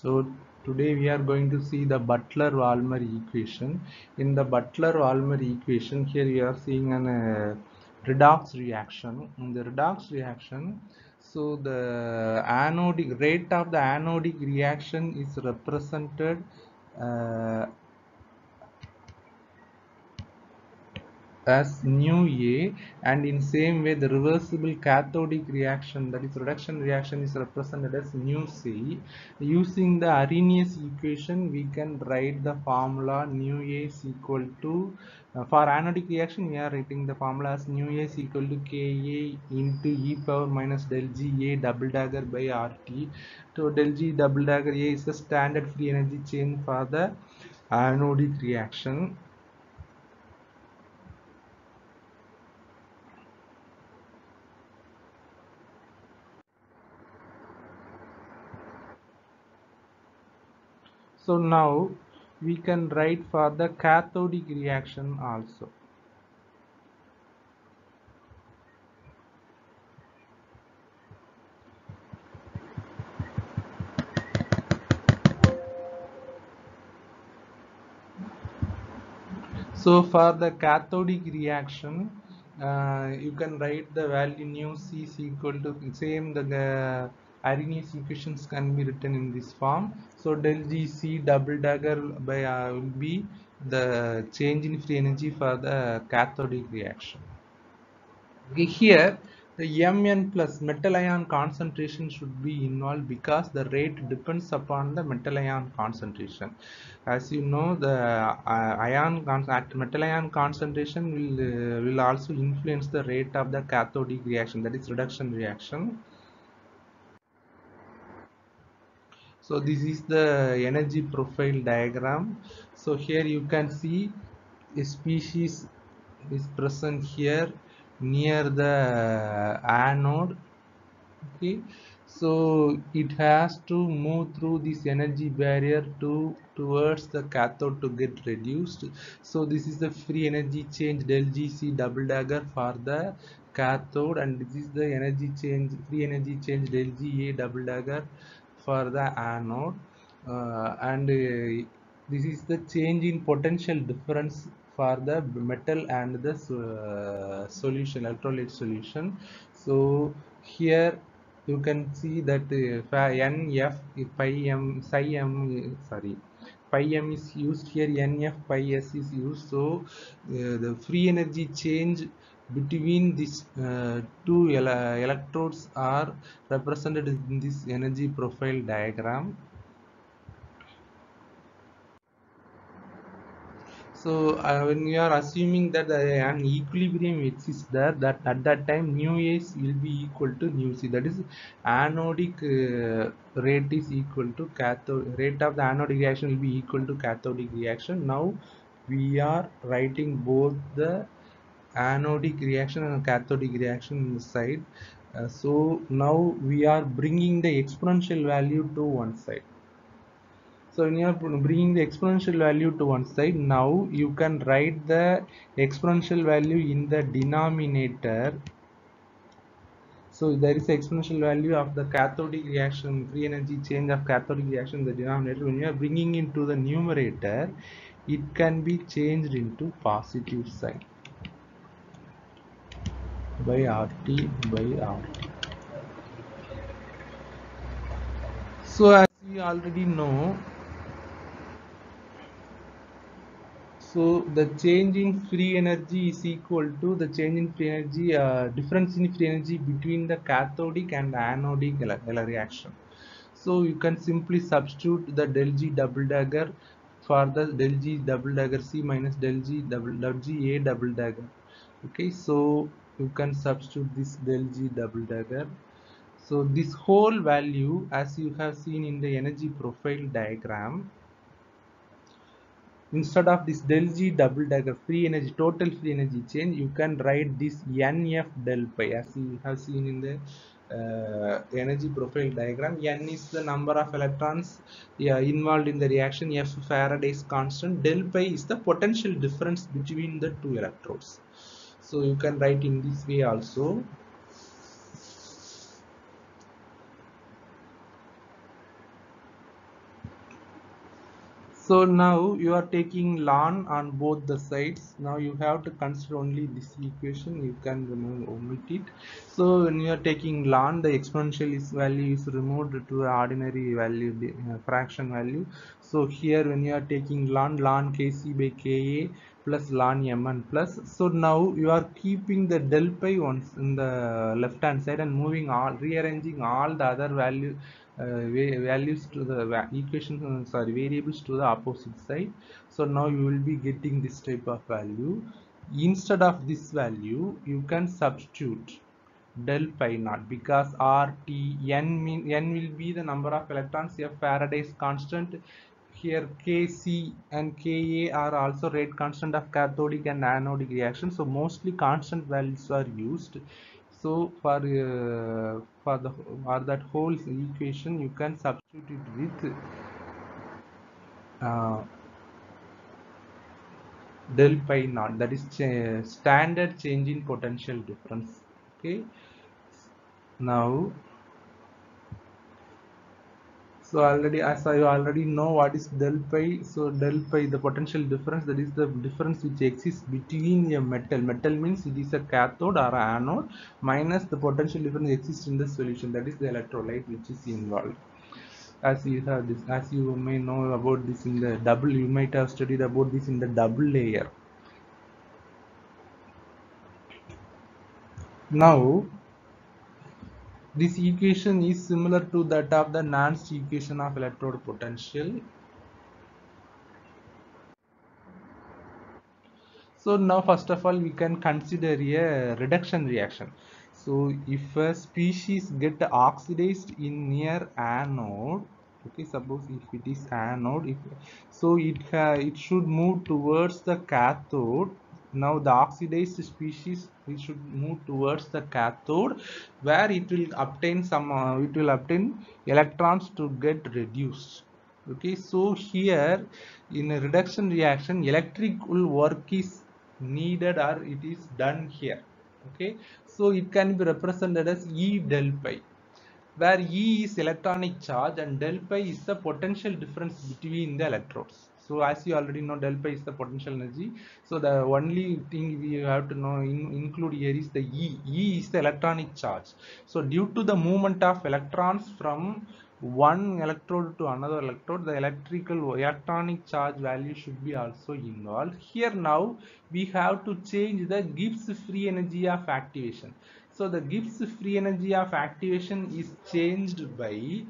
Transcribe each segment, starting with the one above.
So today we are going to see the Butler-Walmer equation. In the Butler-Walmer equation, here we are seeing an redox reaction. In the redox reaction, so the anodic rate of the anodic reaction is represented uh, as nu A, and in same way the reversible cathodic reaction, that is reduction reaction, is represented as nu C. Using the Arrhenius equation we can write the formula nu A is equal to for anodic reaction we are writing the formula as nu A is equal to Ka into e power minus del G A double dagger by RT. So del G double dagger A is the standard free energy change for the anodic reaction. So now we can write for the cathodic reaction also. So for the cathodic reaction, you can write the value nu C is equal to same the Arrhenius equations can be written in this form. So del G C double dagger by will be the change in free energy for the cathodic reaction. Here the Mn plus metal ion concentration should be involved because the rate depends upon the metal ion concentration. As you know, the metal ion concentration will also influence the rate of the cathodic reaction, that is reduction reaction. So this is the energy profile diagram. So here you can see a species is present here near the anode. Okay, so it has to move through this energy barrier towards the cathode to get reduced. So this is the free energy change del Gc double dagger for the cathode, and this is the energy change free energy change del Ga double dagger for the anode, and this is the change in potential difference for the metal and the solution, electrolyte solution. So here you can see that NF pi m psi m sorry pi m is used here, NF pi s is used. So the free energy change between these two electrodes are represented in this energy profile diagram. So when we are assuming that an equilibrium exists there, that at that time nu A will be equal to nu C. That is, anodic rate is equal to cathode rate of the anodic reaction will be equal to cathodic reaction. Now we are writing both the anodic reaction and cathodic reaction inside. So now we are bringing the exponential value to one side. So when you are bringing the exponential value to one side, now you can write the exponential value in the denominator. So there is exponential value of the cathodic reaction, free energy change of cathodic reaction in the denominator. When you are bringing into the numerator, it can be changed into positive sign by RT by RT. So as we already know, so the change in free energy is equal to the change in free energy, difference in free energy between the cathodic and anodic reaction. So you can simply substitute the del G double dagger for the del G double dagger C minus del G A double dagger. Okay, so you can substitute this del G double dagger. So this whole value, as you have seen in the energy profile diagram, instead of this del G double dagger free energy, total free energy change, you can write this NF del pi as you have seen in the energy profile diagram. N is the number of electrons involved in the reaction, F Faraday's constant, del pi is the potential difference between the two electrodes. So you can write in this way also. So now you are taking ln on both the sides. Now you have to consider only this equation. You can omit it. So when you are taking ln, the exponential value is removed to the ordinary value, the fraction value. So here when you are taking ln kc by ka plus ln mn plus. So now you are keeping the del pi once in the left hand side and moving all, rearranging all the other value values to the equation, sorry, variables to the opposite side. So now you will be getting this type of value. Instead of this value you can substitute del pi naught, because RT n mean n will be the number of electrons, a Faraday's constant. Here Kc and Ka are also rate constant of cathodic and anodic reaction, so mostly constant values are used. So for that whole equation you can substitute it with uh, del pi naught, that is standard change in potential difference. Okay, now so already, as I already know what is del pi. So del pi, the potential difference, that is the difference which exists between a metal. Metal means it is a cathode or a anode, minus the potential difference exists in the solution, that is the electrolyte which is involved. As you have this, as you may know about this in the double, you might have studied about this in the double layer. Now this equation is similar to that of the Nernst equation of electrode potential. So now first of all we can consider a reduction reaction. So if a species get oxidized in near anode, okay, suppose if it is anode, if so it should move towards the cathode. Now the oxidized species, it should move towards the cathode, where it will obtain some it will obtain electrons to get reduced. Okay, so here in a reduction reaction electrical work is needed or it is done here. Okay, so it can be represented as E del pi, where E is electronic charge and del pi is the potential difference between the electrodes. So as you already know, del pi is the potential energy. So the only thing we have to know include here is the E. E is the electronic charge. So due to the movement of electrons from one electrode to another electrode, the electronic charge value should be also involved. Here now we have to change the Gibbs free energy of activation. So the Gibbs free energy of activation is changed by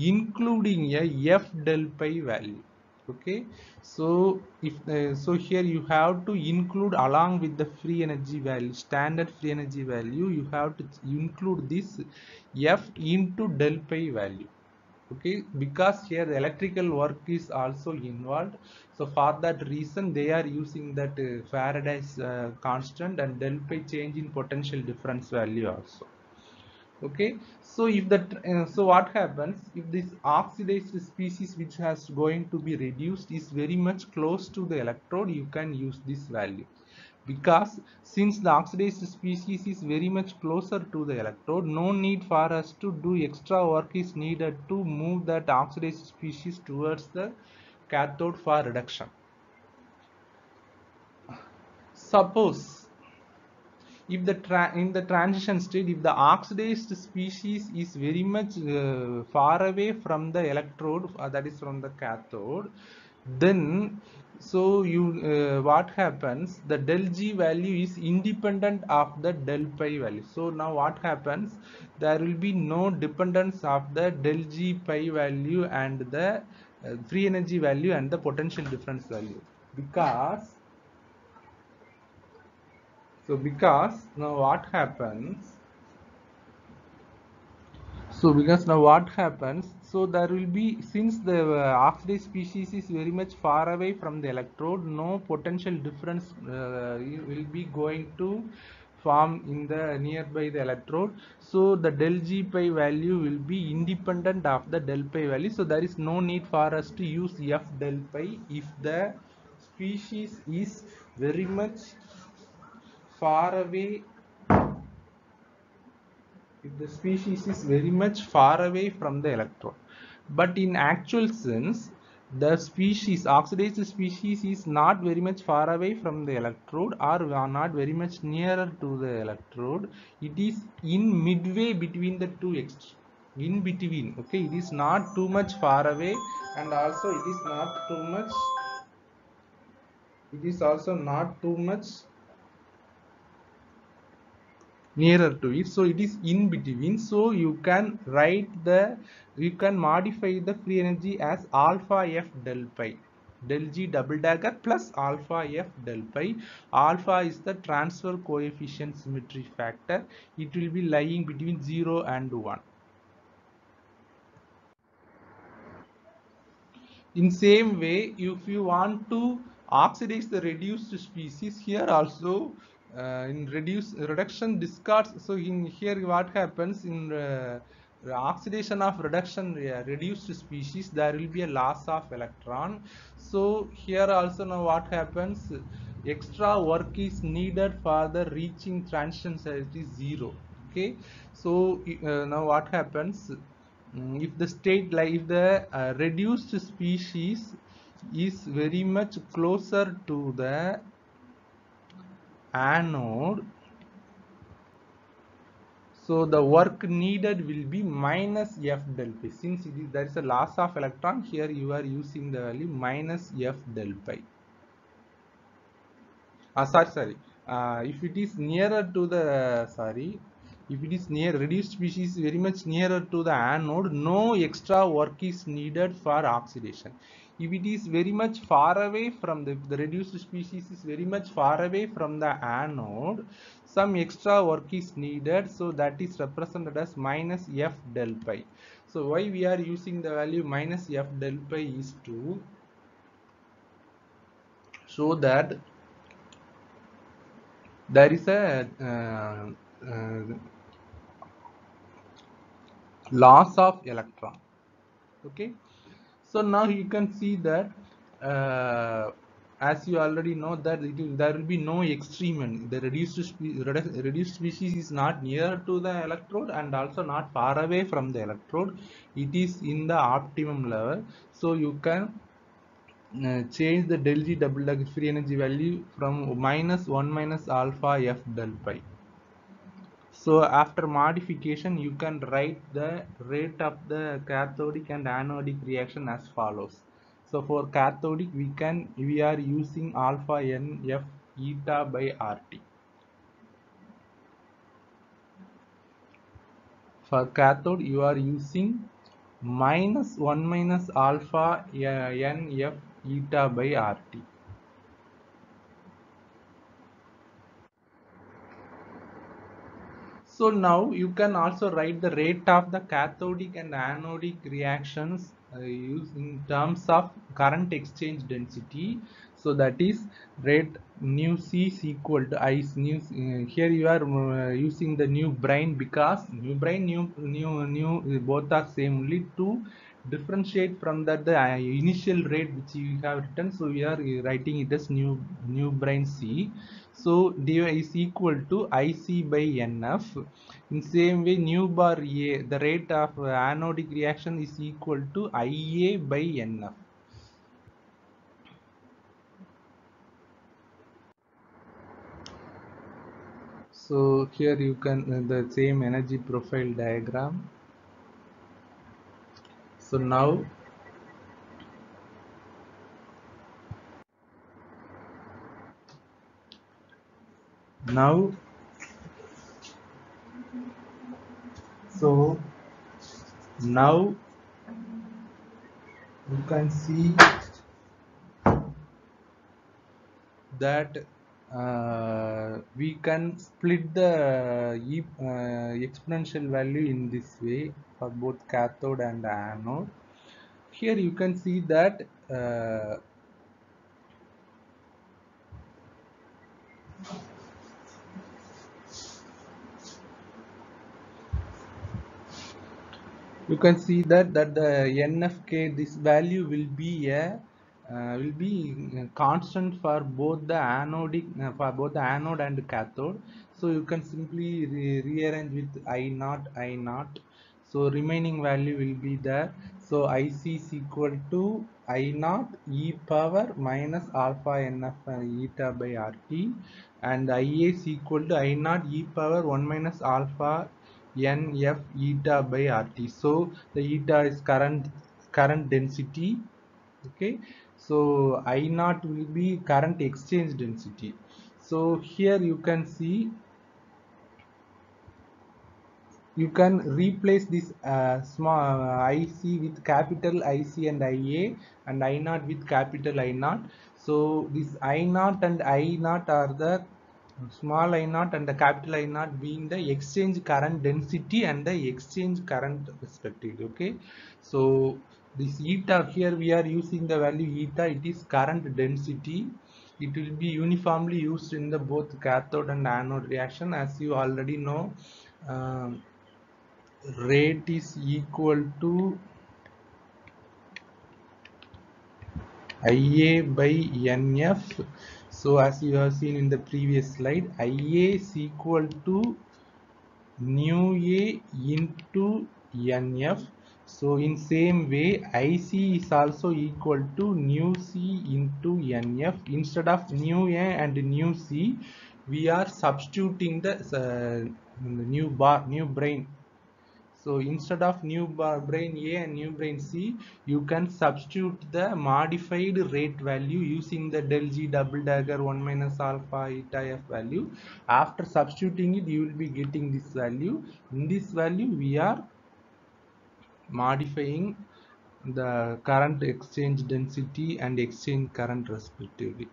including a F del pi value. Okay, so if so here you have to include, along with the free energy value, standard free energy value, you have to include this F into del pi value. Okay, because here the electrical work is also involved, so for that reason they are using that Faraday's constant and del pi change in potential difference value also. Okay, so if that so what happens if this oxidized species which has going to be reduced is very much close to the electrode, you can use this value, because since the oxidized species is very much closer to the electrode, no need for us to do extra work is needed to move that oxidized species towards the cathode for reduction. Suppose if the in the transition state, if the oxidized species is very much far away from the electrode, that is from the cathode, then so you what happens, the del G value is independent of the del pi value. So now what happens, there will be no dependence of the del G pi value and the free energy value and the potential difference value, because because now what happens, because now what happens, so there will be, since the oxidized species is very much far away from the electrode, no potential difference will be going to form in the nearby the electrode. So the del G pi value will be independent of the del pi value, so there is no need for us to use F del pi if the species is very much far away, if the species is very much far away from the electron. But in actual sense, the species, oxidized species, is not very much far away from the electrode or not very much nearer to the electrode. It is in midway between the two extremes, in between. Okay, it is not too much far away, and also it is not too much, it is also not too much nearer to it, so it is in between. So you can write the, you can modify the free energy as alpha f del pi, del g double dagger plus alpha f del pi. Alpha is the transfer coefficient symmetry factor. It will be lying between 0 and 1. In same way, if you want to oxidize the reduced species, here also in reduction discards. So in here what happens in oxidation of reduced species, there will be a loss of electron. So here also now what happens, extra work is needed for the reaching transition state is 0. Okay, so now what happens, if the state, like if the reduced species is very much closer to the anode, so the work needed will be minus f del pi. Since it is, there is a loss of electron, here you are using the value minus f del pi. Sorry. If it is nearer to the, sorry, if it is near, reduced species very much nearer to the anode, no extra work is needed for oxidation. If it is very much far away from the reduced species is very much far away from the anode, some extra work is needed. So that is represented as minus f del pi. So why we are using the value minus f del pi is to show that there is a loss of electron. Okay, so now you can see that as you already know that there will be no extreme end. The reduced species is not near to the electrode and also not far away from the electrode. It is in the optimum level. So you can change the del G double dagger free energy value from minus 1 minus alpha f del pi. So after modification, you can write the rate of the cathodic and anodic reaction as follows. So for cathodic, we are using alpha n f eta by RT. For cathode, you are using minus 1 minus alpha n f eta by RT. So now you can also write the rate of the cathodic and anodic reactions in terms of current exchange density. So that is rate nu C is equal to I nu. Here you are using the new brane because new both are same. Only to differentiate from that the initial rate which you have written. So we are writing it as new brane C. So dy is equal to IC by NF. In same way, nu bar A, the rate of anodic reaction is equal to IA by NF. So here you can the same energy profile diagram. So now so now you can see that we can split the exponential value in this way for both cathode and anode. Here you can see that you can see that the NFK, this value will be a constant for both the anode and cathode. So you can simply rearrange with I naught. So remaining value will be there. So IC is equal to I naught e power minus alpha nf eta by RT, and IA is equal to I naught e power 1 minus alpha nf eta by RT. So the eta is current density. Okay, so I naught will be current exchange density. So here you can see, you can replace this small IC with capital IC and IA, and I naught with capital I naught. So this I naught and I naught are the small I naught and the capital I naught being the exchange current density and the exchange current respectively. Okay, so this eta, here we are using the value eta, it is current density. It will be uniformly used in the both cathode and anode reaction. As you already know, um, rate is equal to IA by NF. So as you have seen in the previous slide, IA is equal to nu A into NF. So in same way, IC is also equal to nu C into NF. Instead of nu A and nu C, we are substituting the new brain. So instead of new brain A and new brain C, you can substitute the modified rate value using the del G double dagger 1 minus alpha eta F value. After substituting it, you will be getting this value. In this value, we are modifying the current exchange density and exchange current respectively.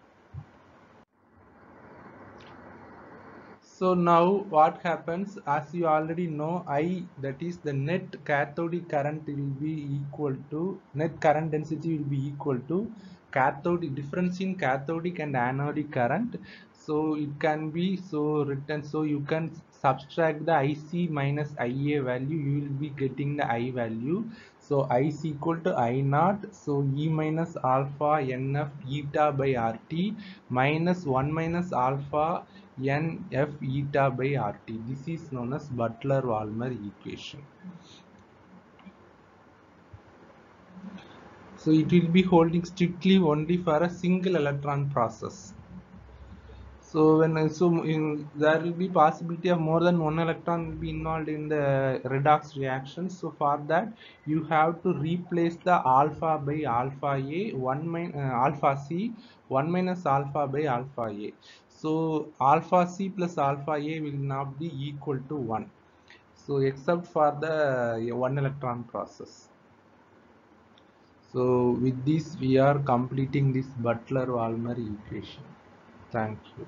So now what happens, as you already know, I, that is the net cathodic current, will be equal to net current density will be equal to cathodic difference in cathodic and anodic current. So it can be so written, so you can subtract the IC minus IA value, you will be getting the I value. So I is equal to I naught, so E minus alpha NF eta by RT minus 1 minus alpha NF eta by RT. This is known as Butler-Walmer equation. So it will be holding strictly only for a single electron process. So there will be possibility of more than one electron will be involved in the redox reaction. So for that, you have to replace the alpha by alpha A, alpha C, 1 minus alpha by alpha A. So alpha C plus alpha A will not be equal to 1. So except for the one electron process. So with this, we are completing this Butler-Walmer equation. Thank you.